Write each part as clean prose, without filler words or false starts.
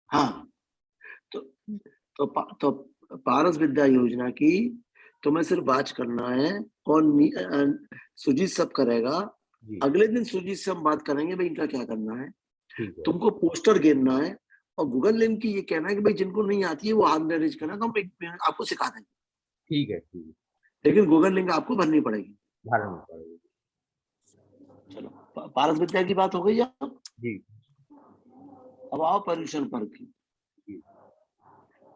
हाँ, तो तो पारस विद्या योजना की तुम्हें सिर्फ बात करना है। और सुजीत सब करेगा। जी अगले दिन सुजीत से हम बात करेंगे भाई इनका क्या करना है। ठीक है। तुमको पोस्टर गिनना है और गूगल लिंक की ये कहना है कि भाई जिनको नहीं आती है वो हाथ रेज करना, तो हम आपको सिखा देंगे। ठीक है ठीक है। लेकिन गूगल लिंक आपको भरनी पड़ेगी। भरनी पड़ेगी। चलो, पारस विद्या की बात हो गई अब। जी अब आओ पर्यूषण पर्व की। जी।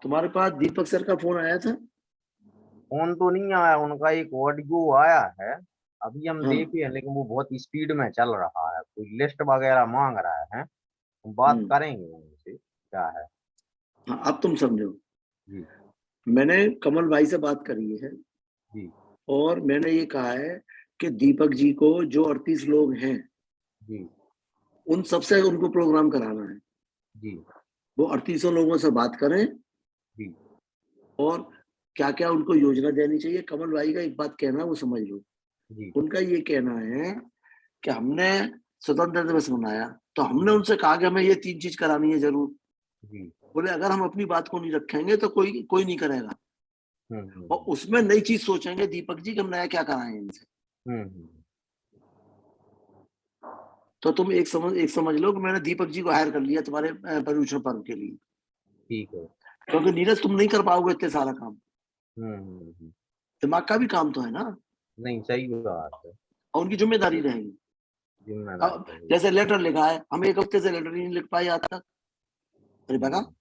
तुम्हारे पास दीपक सर का फोन आया था? फोन तो नहीं आया, उनका एक ऑडियो आया है, अभी हम हाँ। देखे हैं, लेकिन वो बहुत स्पीड में चल रहा है, कोई लिस्ट वगैरह मांग रहा है, हम बात हम्म। करेंगे उनसे क्या है। हाँ, अब तुम समझो। जी मैंने कमल भाई से बात करी है जी और मैंने ये कहा है कि दीपक जी को जो 38 लोग हैं जी उन सबसे उनको प्रोग्राम कराना है। जी वो 38 लोगों से बात करें जी और क्या क्या उनको योजना देनी चाहिए। कमल भाई का एक बात कहना वो समझ लो। जी उनका ये कहना है कि हमने स्वतंत्रता दिवस मनाया तो हमने उनसे कहा कि हमें ये 3 चीज करानी है जरूर। जी। बोले अगर हम अपनी बात को नहीं रखेंगे तो कोई कोई नहीं करेगा। और हम्म। उसमें नई चीज सोचेंगे दीपक जी कि हम नया क्या कराएं इनसे। हम्म। तो तुम एक समझ लो कि मैंने दीपक जी को हायर कर लिया तुम्हारे पर्यूषण पर्व के लिए। ठीक है। क्योंकि नीरज तुम नहीं कर पाओगे इतने सारा काम। हम्म। दिमाग का भी काम तो है ना। नहीं सही बात है। और उनकी जिम्मेदारी रहेगी। अब जिम्मेदारी रहेगी। जैसे लेटर लिखा है, हम एक हफ्ते से लेटर नहीं लिख पाए आज तक। अरे बता, हम्म।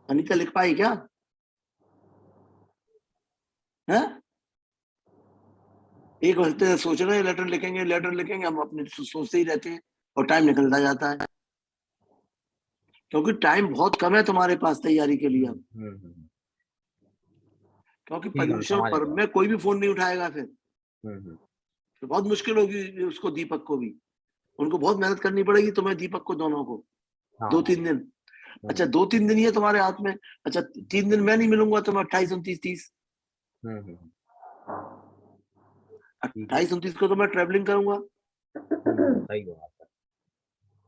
अनीता लिख पाई क्या है? एक हफ्ते से सोच रहे हैं लेटर लिखेंगे लेटर लिखेंगे, हम अपने सोचते ही रहते हैं और टाइम निकलता जाता है। क्योंकि टाइम बहुत कम है तुम्हारे पास तैयारी के लिए अब। क्योंकि ठीक, हम पर्यूषण समझ पर्व गए। में कोई भी फोन नहीं उठाएगा हम्म। फिर बहुत मुश्किल होगी उसको, दीपक को भी। उनको बहुत मेहनत करनी पड़ेगी तुम्हें दीपक को दोनों को। हाँ दो हाँ। तीन दिन अच्छा, हम्म 2-3 दिन ही है तुम्हारे हाथ में। अच्छा, 3 दिन मैं नहीं मिलूंगा तुम्हें, 28, 29, 30। हम्म। ठीक है। 28, 29 को तो मैं ट्रेवलिंग करूंगा। सही बात है।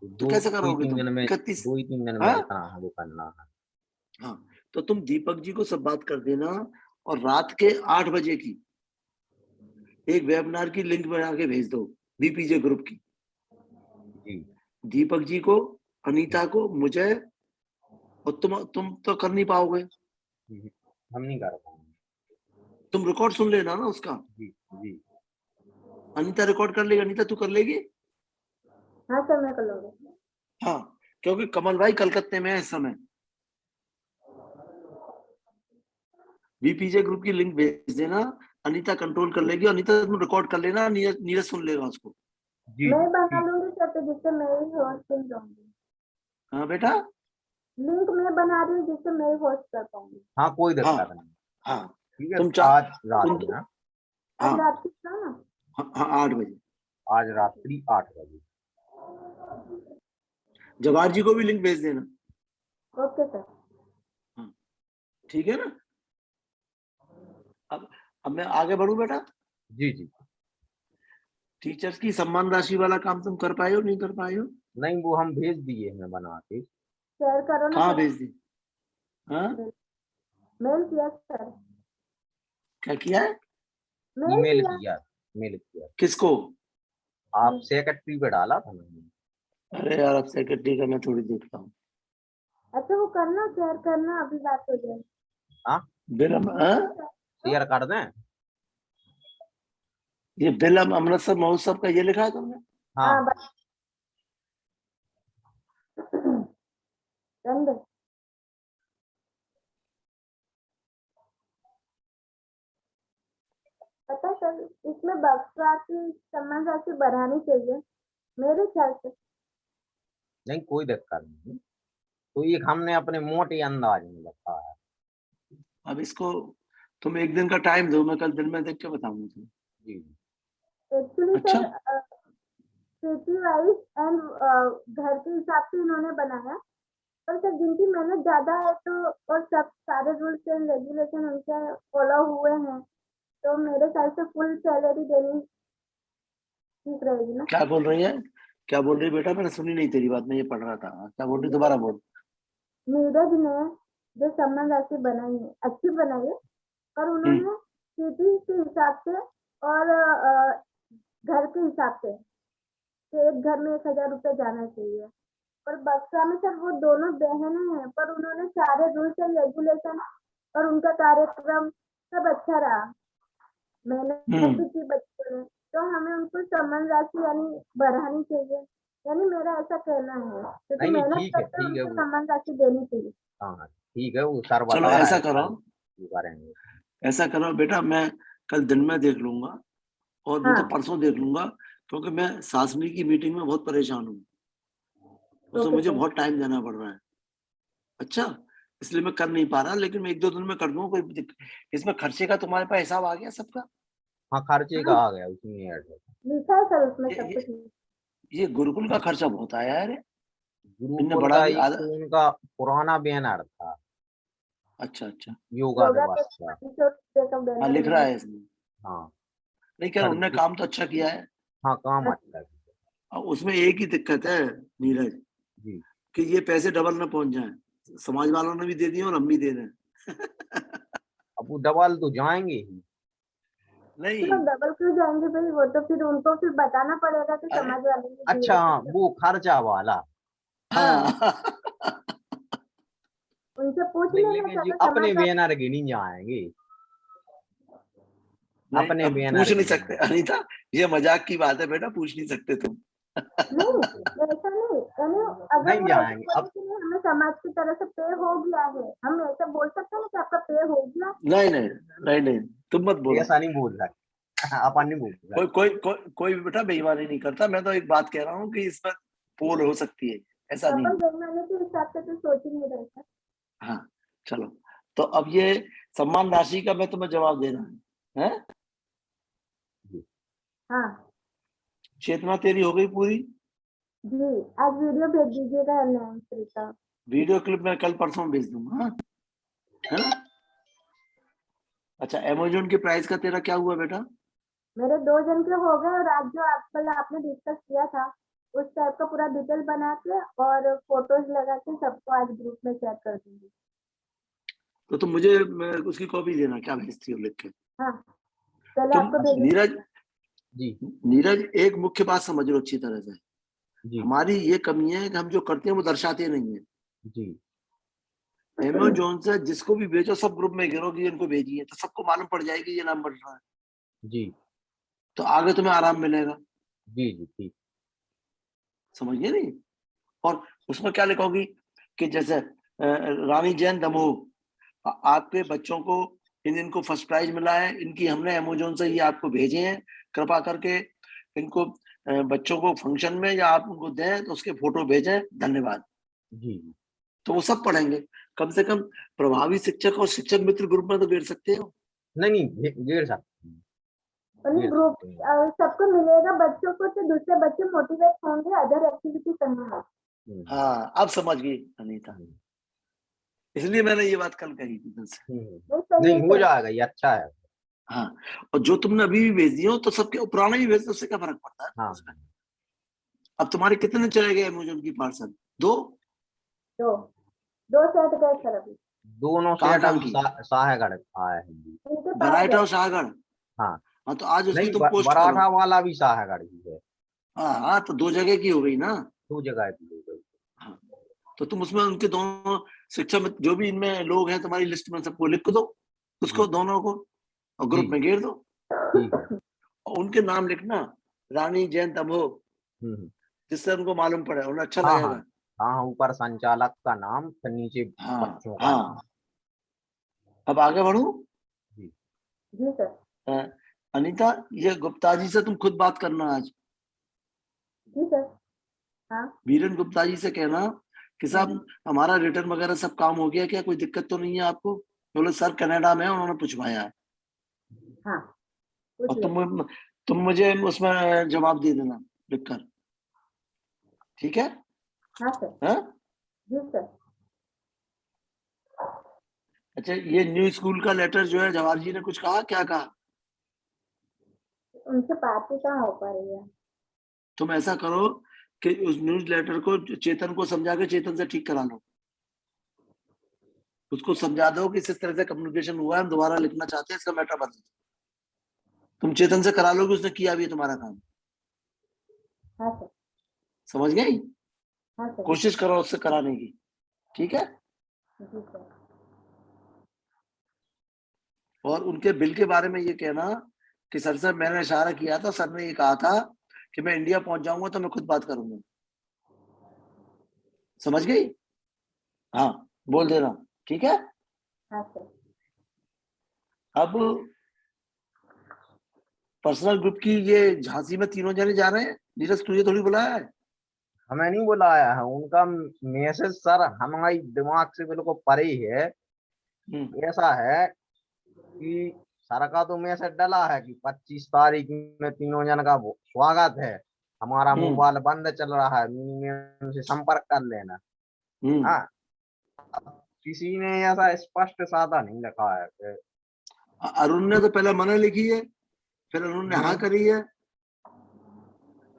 तो तो दो कैसे दो ही करोगे तीन तुम दिन में, 31? 2 ही 3 दिन में हाँ जितना है वो करना है। हाँ। तो तुम दीपक जी को सब बात कर देना। और रात के 8 बजे की एक वेबिनार की लिंक बना के भेज दो, बीपीजे ग्रुप की। जी। दीपक जी को, अनीता को, मुझे। और तुम तो कर नहीं पाओगे। हम्म, हम नहीं कर पाएंगे। तुम रिकॉर्ड सुन लेना ना उसका। जी जी। अनीता रिकॉर्ड कर लेगी। अनीता तू कर लेगी? हाँ सर, मैं कर लूंगी। हाँ, क्योंकि कमल भाई कलकत्ते में है इस समय। बीपीजे ग्रुप की लिंक भेज देना। अनीता कंट्रोल कर लेगी। अनीता तुम रिकॉर्ड कर लेना, नीरज नीरज सुन लेगा उसको। जी मैं जी बना ठीक। लूंगी सर, तो जिससे मैं ही होस्ट बन जाऊंगी। हाँ बेटा। लिंक मैं बना रही हूँ जिससे मैं ही होस्ट कर पाऊंगी। हाँ कोई हाँ दिक्कत नहीं। हाँ। ठीक है, तुम चाह आज रात तुम में, हाँ? आज हाँ रात की ना। हाँ हाँ, 8 बजे। आज रात्रि 8 बजे। जवाहर जी को भी लिंक भेज देना। Okay sir. हाँ, ठीक है ना। अब अब मैं आगे बढ़ू बेटा। जी जी। टीचर्स की सम्मान राशि वाला काम तुम कर पाए हो नहीं कर पाए हो? नहीं, वो हम भेज दिए हैं बना के। शेयर करो ना कहाँ सर। भेज दी? हाँ, मेल किया सर। क्या किया है? मेल ईमेल किया। किया। मेल किया। किसको? आप सेक्रेटरी पे डाला था मैंने। अरे यार, अब सेक्रेटरी का मैं थोड़ी देखता हूँ। अच्छा वो करना, शेयर करना, अभी बात हो जाए। हाँ, बिलम हाँ? शेयर कर दें। ये बिलम अमृतसर महोत्सव का ये लिखा है तुमने? हाँ हाँ रंदे। पता है सर, इसमें बक्स राशि, सम्मान राशि बढ़ानी चाहिए मेरे ख्याल से। नहीं कोई दिक्कत नहीं। तो एक हमने अपने मोटे अंदाज में रखा है। अब इसको तुम एक दिन का टाइम दो, मैं कल दिन में देख के बताऊंगा तुम्हें। जी जी। एक्चुअली अच्छा। सर सिटी वाइज एंड घर के हिसाब से इन्होंने बनाया। पर सर जिनकी मेहनत ज्यादा है तो, और सब सारे रूल्स एंड रेगुलेशन उनके फॉलो हुए हैं, तो मेरे ख्याल से फुल सैलरी देनी ठीक रहेगी ना। क्या बोल रही है? क्या बोल रही बेटा? मैंने सुनी नहीं तेरी बात, मैं ये पढ़ रहा था। क्या बोल रही, दोबारा बोल। नीरज ने जो सम्मान राशि बनाई है अच्छी बनाई है, पर उन्होंने सिटी के हिसाब से और घर के हिसाब से कि एक घर में 1,000 रुपये जाना चाहिए। पर बक्सा में सर वो दोनों बहनें हैं, पर उन्होंने सारे रूल्स एंड रेगुलेशन और उनका कार्यक्रम सब अच्छा रहा, मेहनत भी की बच्चों ने, तो हमें उनको सम्मान राशि यानी बढ़ानी चाहिए, यानी मेरा ऐसा कहना है, क्योंकि नहीं मेहनत ठीक है करते हैं ठीक है उनको वो। सम्मान राशि देनी चाहिए। हाँ ठीक है, वो सर चलो बता रहा ऐसा है करो, ये करेंगे। ऐसा करो बेटा, मैं कल दिन में देख लूंगा और नहीं तो हाँ परसों देख लूंगा, क्योंकि मैं शासनी की मीटिंग में बहुत परेशान हूँ, उसमें ओके मुझे सर। बहुत टाइम देना पड़ रहा है। अच्छा, इसलिए मैं कर नहीं पा रहा, लेकिन मैं 1-2 दिन में कर दूंगा। कोई इसमें खर्चे का तुम्हारे पास हिसाब आ गया सबका? हाँ खर्चे का हाँ आ गया उसमें ऐड है। लिखा है सर उसमें ये सब ये, कुछ। ये गुरुकुल का खर्चा बहुत आया है रे। इनने गुरुकुल बड़ा का भी एक आधा। तो उनका पुराना बैनर था अच्छा अच्छा, योगा योगा के दिवस का। 2,500 का हाँ बैनर लिख रहा उन्होंने। है इसमें। हाँ नहीं क्या, सर उनने काम तो अच्छा किया है। हाँ काम अच्छा है। और उसमें एक ही दिक्कत है नीरज, जी कि ये पैसे डबल ना पहुंच जाए। समाज वालों ने भी दे दिए और हम भी दे रहे हैं। अब वो डबल तो जाएंगे ही। क्यों नहीं, डबल क्यों जाएंगे भाई, वो तो फिर उनको फिर बताना पड़ेगा कि अरे समाज वाले ने अच्छा दिए हाँ थे। वो खर्चा वाला। हाँ हाँ। उनसे पूछ नहीं लेना लेकिन जो चाहे अपने समाज वाले। बैनर के नहीं जाएंगे। नहीं, अपने अब बैनर पूछ नहीं के नहीं सकते जाएंगे। अनीता, ये मजाक की बात है बेटा, पूछ नहीं सकते तुम। नहीं ऐसा नहीं, यानी अगर नहीं वो ऐसा जाएंगे बोले अब। कि नहीं हमें समाज की तरफ से पे हो गया है, हम ऐसा बोल सकते हैं कि आपका पे हो गया। नहीं नहीं नहीं नहीं, तुम मत बोलो। ऐसा नहीं बोल सकते अपन नहीं बोल कोई सकते। कोई कोई कोई भी बेटा बेईमानी नहीं करता। मैं तो एक बात कह रहा हूँ कि इसमें पोल हो सकती है, ऐसा नहीं अपन है। बेईमानी के हिसाब से तो सोच ही नहीं रहे सर। हाँ चलो, तो अब ये सम्मान राशि का मैं तुम्हें जवाब देना है? जी हाँ चेतना तेरी हो गई पूरी? जी, आज वीडियो भेज दीजिएगा नैन्सी का। वीडियो क्लिप मैं कल परसों भेज दूंगा, हाँ? है ना? अच्छा, अमेजोन के प्राइस का तेरा क्या हुआ बेटा? मेरे 2 जन के हो गए, और आज जो आप कल आपने डिस्कस किया था उस टाइप का पूरा डिटेल बना के और फोटोज लगा के सबको आज ग्रुप में शेयर कर दूंगी। तो तुम मुझे उसकी कॉपी देना, क्या भेजती हो लिख के। हाँ पहले तुम आपको भेज। नीरज, जी नीरज एक मुख्य बात समझ लो अच्छी तरह से। जी हमारी ये कमी है कि हम जो करते हैं वो दर्शाते नहीं है। जी अमेजोन से जिसको भी भेजो सब ग्रुप में गिरो कि इनको भेजिए, तो सबको मालूम पड़ जाएगी ये नाम बढ़ रहा है, जी तो आगे तुम्हें आराम मिलेगा। जी जी ठीक। समझिए नहीं? और उसमें क्या लिखोगी कि जैसे रानी जैन दमोह, आपके बच्चों को इनको फर्स्ट प्राइज मिला है, इनकी हमने अमेजोन से ये आपको भेजे हैं, कृपा करके इनको बच्चों को फंक्शन में या आप उनको दें तो उसके फोटो भेजें, धन्यवाद। जी जी तो वो सब पढ़ेंगे। कम से कम प्रभावी शिक्षक और शिक्षक मित्र ग्रुप में तो भेज सकते हो। नहीं नहीं गिर सकते हैं। यानी गिर ग्रुप सकते हैं। सबको मिलेगा बच्चों को, तो दूसरे बच्चे मोटिवेट होंगे अदर एक्टिविटी करने में। हम्म, हाँ अब समझ गई अनीता, हम्म, इसलिए मैंने ये बात कल कही थी तुमसे। नहीं सही नहीं है हो सर। जाएगा ये अच्छा है। हाँ, और जो तुमने अभी भी भेज दिए हो तो सबके पुराने भी भेज दो, उससे क्या फर्क पड़ता है हाँ उसमें। अब तुम्हारे कितने चले गए अमेजोन की पार्सल? 2? दो 2 सेट गए सर अभी। दोनों कहाँ सेट कहाँ अभी की? साहेगढ़ आया है जी। इनके पास बराइटा गए। और शाहगढ़? हाँ हाँ तो आज उसकी नहीं तुम पोस्ट करो। बराठा वाला भी साहेगढ़ ही है। हाँ हाँ, तो 2 जगह की हो गई ना। 2 जगह की हो गई। हाँ, तो तुम उसमें उनके दोनों शिक्षा में जो भी इनमें लोग हैं तुम्हारी लिस्ट में, सबको लिख दो, उसको जी दोनों को, और जी ग्रुप में घेर दो। ठीक है। और उनके नाम लिखना, रानी जैन तमो, हम्म। जिससे उनको मालूम पड़े, उन्हें अच्छा हाँ हाँ लगेगा। हाँ ऊपर संचालक का नाम फिर नीचे हाँ बच्चों का नाम। हाँ, अब आगे बढ़ू। जी जी सर। अ, अनीता, ये गुप्ता जी से तुम खुद बात करना आज। जी सर। हाँ। बीरेन गुप्ता जी से कहना कि साहब हमारा रिटर्न वगैरह सब काम हो गया क्या, कोई दिक्कत तो नहीं है आपको? बोले सर कनाडा में है, उन्होंने पूछवाया है। हाँ पूछ और लेंगे। तुम मुझे उसमें जवाब दे देना लिखकर, ठीक है? हाँ सर। हाँ? जी सर। अच्छा, ये न्यू स्कूल का लेटर जो है जवाहर जी ने कुछ कहा, क्या कहा? उनसे बात ही कहाँ हो पा रही है। तुम ऐसा करो कि उस न्यूज लेटर को चेतन को समझा के चेतन से ठीक करा लो। उसको समझा दो कि इस तरह से कम्युनिकेशन हुआ है, हम दोबारा लिखना चाहते हैं, इसका मैटर बदल दो। तुम चेतन से करा लोगे, उसने किया भी है तुम्हारा काम। हाँ सर। समझ गई? हाँ सर। कोशिश करो उससे कराने की, ठीक है? जी सर। और उनके बिल के बारे में ये कहना कि सर से मैंने इशारा किया था, सर ने ये कहा था कि मैं इंडिया पहुंच जाऊंगा तो मैं खुद बात करूंगा। समझ गई? हाँ, बोल देना, ठीक है? हाँ सर। अब पर्सनल ग्रुप की ये झांसी में तीनों जने जा रहे हैं। नीरज, तुझे थोड़ी बुलाया है? हमें नहीं बुलाया है, उनका मैसेज सर हमारे दिमाग से बिल्कुल परे ही है। ऐसा है कि सर का तो मैसेज डला है कि 25 तारीख में तीनों जन का स्वागत है, हमारा मोबाइल बंद चल रहा है, मिनिमम से संपर्क कर लेना। हाँ, किसी ने ऐसा स्पष्ट सादा नहीं लिखा है कि अरुण ने तो पहले मना लिखी है, फिर अरुण ने हाँ करी है,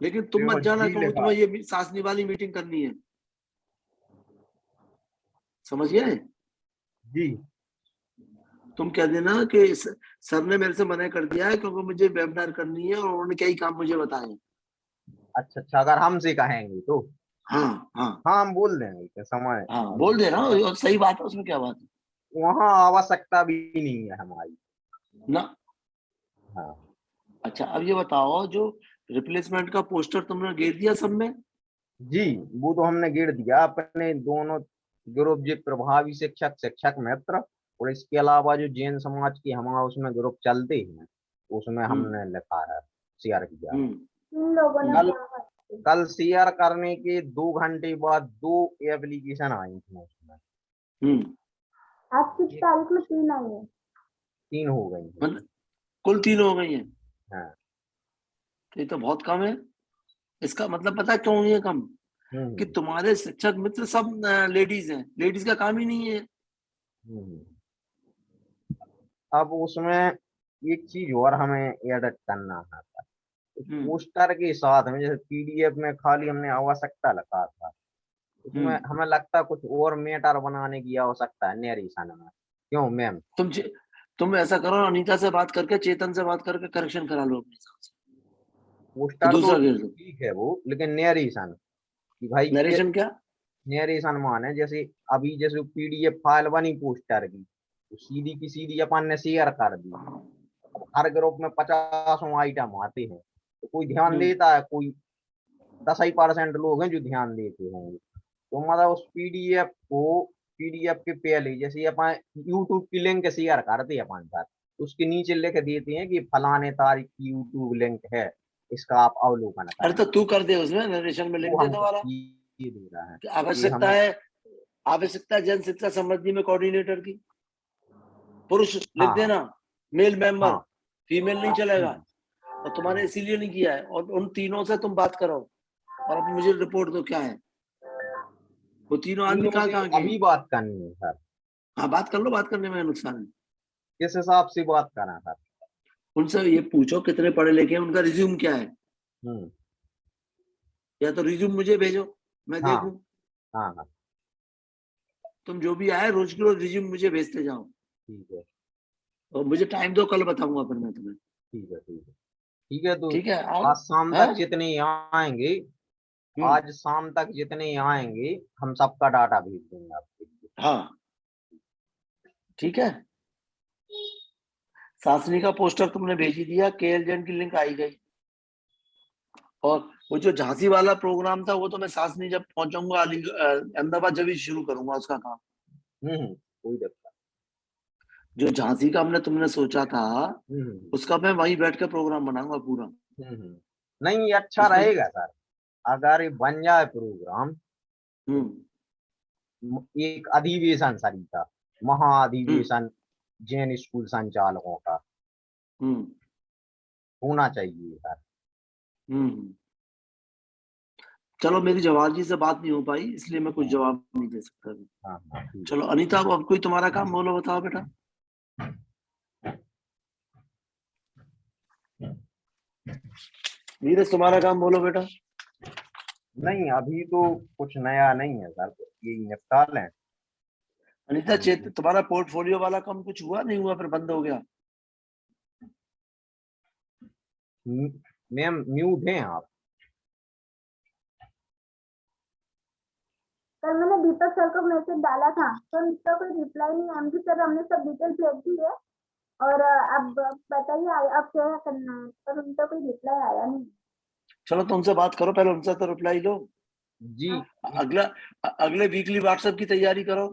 लेकिन तुम मत जाना जी क्योंकि लिखा तुम्हें ये सासनी वाली मीटिंग करनी है। समझ गए? जी। तुम कह देना कि सर ने मेरे से मना कर दिया है क्योंकि मुझे वेबिनार करनी है और उन्होंने कई काम मुझे बताए। अच्छा अच्छा, अगर हमसे कहेंगे तो हाँ हाँ हाँ हम बोल देंगे कि समय हाँ, बोल देना, और सही बात है, उसमें क्या बात है वहाँ आवश्यकता भी नहीं है हमारी ना। हाँ अच्छा, अब ये बताओ, जो रिप्लेसमेंट का पोस्टर तुमने घेर दिया सब में? जी, वो तो हमने गिर दिया अपने दोनों ग्रुप जी, प्रभावी शिक्षक, शिक्षक मित्र, और इसके अलावा जो जैन समाज की हमारा उसमें ग्रुप चलते हैं उसमें हमने लिखा है, शेयर किया है। इन लोगों ने कल क्या कल शेयर करने के 2 घंटे बाद 2 एप्लीकेशन आई थी उसमें, आज किस तारीख में 3 आई है? 3 हो गई हैं। मतलब कुल 3 हो गई हैं? हाँ। तो ये तो बहुत कम है। इसका मतलब पता है क्यों ये कम? कि तुम्हारे शिक्षक मित्र सब लेडीज हैं, लेडीज का काम ही नहीं है। अब उसमें एक चीज और हमें एडिट करना है, पोस्टर के साथ में जैसे पीडीएफ में खाली हमने आवश्यकता लिखा था, उसमें हमें लगता है कुछ और मैटर बनाने की आवश्यकता है नरेशन में। क्यों मैम? तुम ऐसा करो, अनीता से बात करके, चेतन से बात करके करेक्शन करा लो अपने हिसाब से, तो पोस्टर तो दूसरा घेर दो। ठीक है वो, लेकिन नरेशन कि भाई नरेशन क्या? नरेशन माने जैसे अभी जैसे पीडीएफ फाइल बनी पोस्टर की, तो सीधी की सीधी अपन ने शेयर कर दी। अब हर ग्रुप में 50 आइटम आते हैं, तो कोई ध्यान देता है, कोई 10% लोग हैं जो ध्यान देते होंगे। तो मतलब उस पीडीएफ के पहले जैसे अपन यूट्यूब की लिंक शेयर करते हैं अपन सर, उसके नीचे लिख देते हैं कि फलाने तारीख की यूट्यूब लिंक है, इसका आप अवलोकन अरे करें। तो तू कर दे, उसमें नरेशन में लिख वो दे हमको दोबारा। ये दे रहा है कि आवश्यकता हमें है, आवश्यकता जन शिक्षा समृद्धि में कोऑर्डिनेटर की, पुरुष लिख हाँ देना, मेल मेंबर, हाँ फीमेल नहीं चलेगा। हम्म, और तुम्हारे इसीलिए नहीं किया है, और उन तीनों से तुम बात करो और अब मुझे रिपोर्ट दो क्या है। वो तीनों आदमी तीनों कहाँ से कहाँ के हैं? अभी बात करनी है सर। हाँ, बात कर लो, बात करने में नुकसान है। किस हिसाब से बात करें सर? उनसे ये पूछो कितने पढ़े लिखे हैं, उनका रिज्यूम क्या है, हम्म। या तो रिज्यूम मुझे भेजो, मैं हाँ देखूं। हाँ हाँ तुम जो भी आए रोज के रोज रिज्यूम मुझे भेजते जाओ, ठीक है और मुझे टाइम दो, कल बताऊंगा फिर मैं तुम्हें। ठीक है ठीक है ठीक है। तो ठीक है, आओ। आज शाम है? तक जितने आएंगे, आज शाम तक जितने आएंगे हम सबका डाटा भेज देंगे आपके लिए। हाँ, ठीक है। सासनी का पोस्टर तुमने भेज ही दिया, केएलजेन की लिंक आई गई। और वो जो झांसी वाला प्रोग्राम था, वो तो मैं सासनी जब पहुंचाऊंगा अहमदाबाद, जब ही शुरू करूंगा उसका काम। कोई दिक्कत जो झांसी का हमने तुमने सोचा था, हम्म उसका मैं वहीं बैठ के प्रोग्राम बनाऊंगा पूरा। नहीं, ये अच्छा उसमें रहेगा सर, अगर ये बन जाए प्रोग्राम। हम्म एक अधिवेशन सरी का, हम्म महाअधिवेशन जैन स्कूल संचालकों का हम्म होना चाहिए सर। हम्म चलो, मेरी जवाहर जी से बात नहीं हो पाई, इसलिए मैं कुछ हाँ जवाब नहीं दे सकता अभी। हाँ हाँ, ठीक चलो अनीता, अब कोई तुम्हारा काम बोलो, बताओ बेटा। नीरज, तुम्हारा काम बोलो बेटा। नहीं अभी तो कुछ नया नहीं है सर, ये निपटा लें। अनीता चेत तुम्हारा पोर्टफोलियो वाला काम कुछ हुआ नहीं हुआ, फिर बंद हो गया? मैम म्यूट हैं आप। कल मैंने दीपक सर को मैसेज डाला था तो उनका कोई रिप्लाई नहीं। एमडी सर हमने सब डिटेल भेज दी है और अब बताइए अब क्या करना है, पर उनका कोई रिप्लाई आया नहीं। चलो तो उनसे बात करो, पहले उनसे तो रिप्लाई लो। जी अगले वीकली व्हाट्सएप की तैयारी करो।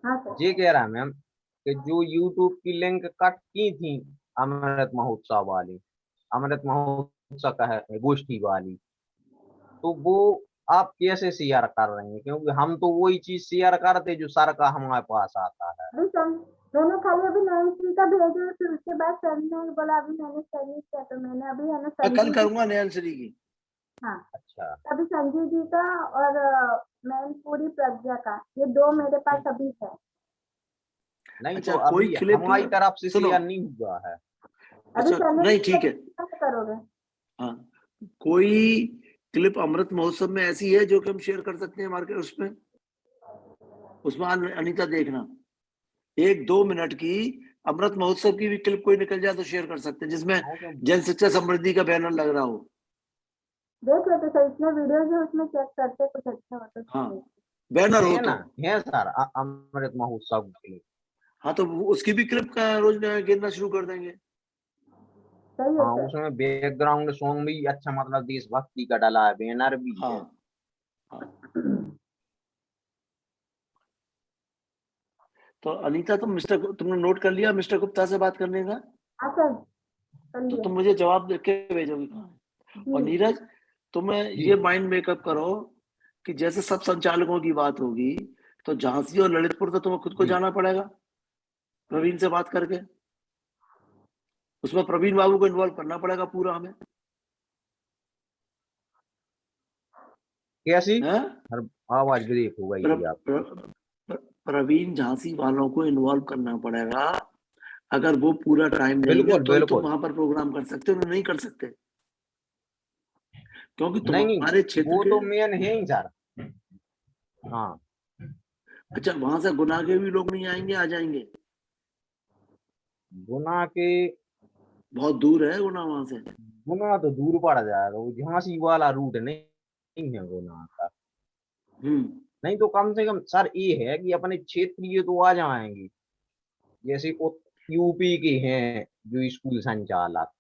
हाँ सर। ये कह रहा है मैम कि जो यूट्यूब की लिंक कट की थी अमृत महोत्सव वाली, अमृत महोत्सव का है गोष्ठी वाली, तो वो आप कैसे शेयर कर रहे हैं? क्योंकि हम तो वही चीज शेयर करते जो सर का हमारे पास आता है। अभी सर मैंने खाली अभी नैन्सी का भेजा, फिर उसके बाद सर ने बोला अभी मैंने सर नहीं किया, तो मैंने अभी है ना मैं कल संजीव करूंगा नैन्सी की। हाँ अच्छा अभी संजीव जी का और मैनपुरी प्रज्ञा का, ये 2 मेरे पास अभी है। नहीं अच्छा, तो कोई अभी क्लिप हमारी तरफ से सुनो। शेयर नहीं हुआ है। अभी अच्छा सर ने नहीं, ठीक है। कैसे करोगे? हाँ, कोई क्लिप अमृत महोत्सव में ऐसी है जो कि हम शेयर कर सकते हैं मार्केट उसमें? उसमें अनीता देखना 1-2 मिनट की अमृत महोत्सव की भी क्लिप कोई निकल जाए तो शेयर कर सकते हैं, जिसमें हाँ, तो जन शिक्षा समृद्धि का बैनर लग रहा हो। देख लेते सर, इसमें वीडियो जो उसमें चेक करते कुछ अच्छा हो तो हाँ, देख। बैनर हो है तो। ना, है सर अमृत महोत्सव के। हाँ, तो उसकी भी क्लिप का रोज गिनना शुरू कर देंगे। सही है हाँ सर। उसमें बैकग्राउंड सॉन्ग भी अच्छा, मतलब देशभक्ति का डाला है, बैनर भी हाँ है। हाँ। तो अनीता तुमने नोट कर लिया मिस्टर गुप्ता से बात करने का? हाँ सर कर तो लिया। तुम मुझे जवाब दे के भेजोगे कहाँ? और जी नीरज, तुम्हें जी ये माइंड मेकअप करो कि जैसे सब संचालकों की बात होगी तो झांसी और ललितपुर तो तुम्हें खुद को जी जाना पड़ेगा प्रवीण से बात करके। उसमें प्रवीण बाबू को इन्वॉल्व करना पड़ेगा पूरा हमें, कैसी? है? हर आवाज ब्रेक हो गई प्र, थी प्र, आपकी। प्र, प्रवीण झांसी वालों को इन्वॉल्व करना पड़ेगा। अगर वो पूरा टाइम देंगे बिल्कुल तो ही तुम बिल्कुल। वहां पर प्रोग्राम कर सकते हो, नहीं कर सकते क्योंकि नहीं नहीं, तुम्हारे क्षेत्र वो के। तो मेन है ही सर। हाँ अच्छा, वहां से गुना के भी लोग नहीं आएंगे? आ जाएंगे? गुना के, बहुत दूर है गुना वहां से। गुना तो दूर पड़ जाएगा, वो झांसी वाला रूट नहीं, नहीं है गुना का। हम्म। नहीं तो कम से कम सर ये है कि अपने क्षेत्रीय तो आ जाएंगे, जैसे यूपी के हैं जो स्कूल संचालक,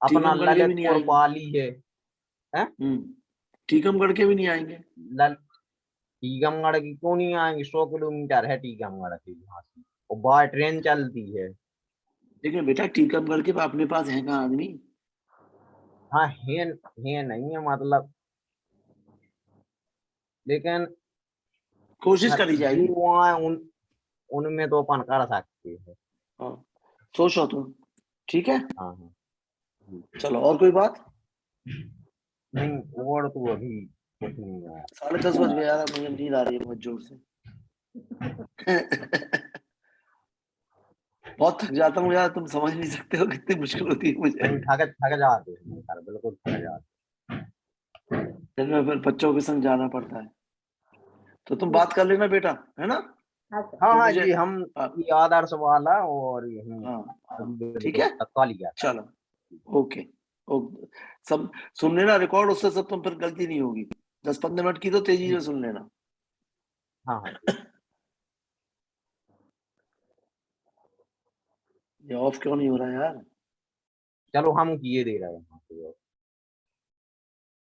अपना टीकमगढ़ के भी नहीं ललितपुर आएंगे। पाली है। हैं? टीकमगढ़ के भी नहीं आएंगे। लल टीकमगढ़ की क्यों नहीं आएंगे? 100 किलोमीटर है टीकमगढ़ से यहाँ से, और बाय ट्रेन चलती है। लेकिन बेटा टीकमगढ़ के अपने पास है कहाँ आदमी? हाँ है नहीं है मतलब, लेकिन कोशिश सर करी जाएगी। जो आए उनमें तो अपन कर सकते हैं। हाँ, सोचो तुम। ठीक है, हाँ हाँ जी। चलो और कोई बात? नहीं और तो अभी कुछ नहीं आया। 10:30 बज गए यार, मुझे नींद आ रही है बहुत जोर से। बहुत थक जाता हूँ यार, तुम समझ नहीं सकते हो कितनी मुश्किल होती है मुझे। नहीं थक जाते हैं सर, बिल्कुल थक जाते दिन में फिर बच्चों के संग जाना पड़ता है। तो तुम जी बात कर लेना बेटा, है ना? हाँ सर। हैं। हाँ फिर हाँ मुझे जी, हम हाँ ये आदर्श वाला और ये हम हाँ हाँ, अभी ठीक बिल्कुल है, तत्काल लिया था। चलो। Okay okay. सब सुन लेना रिकॉर्ड, उससे सब तुम फिर गलती नहीं होगी। 10-15 मिनट की तो तेजी जी से सुन लेना। हाँ हाँ जी। ये ऑफ क्यों नहीं हो रहा है यार? चलो हम किए दे रहे हैं।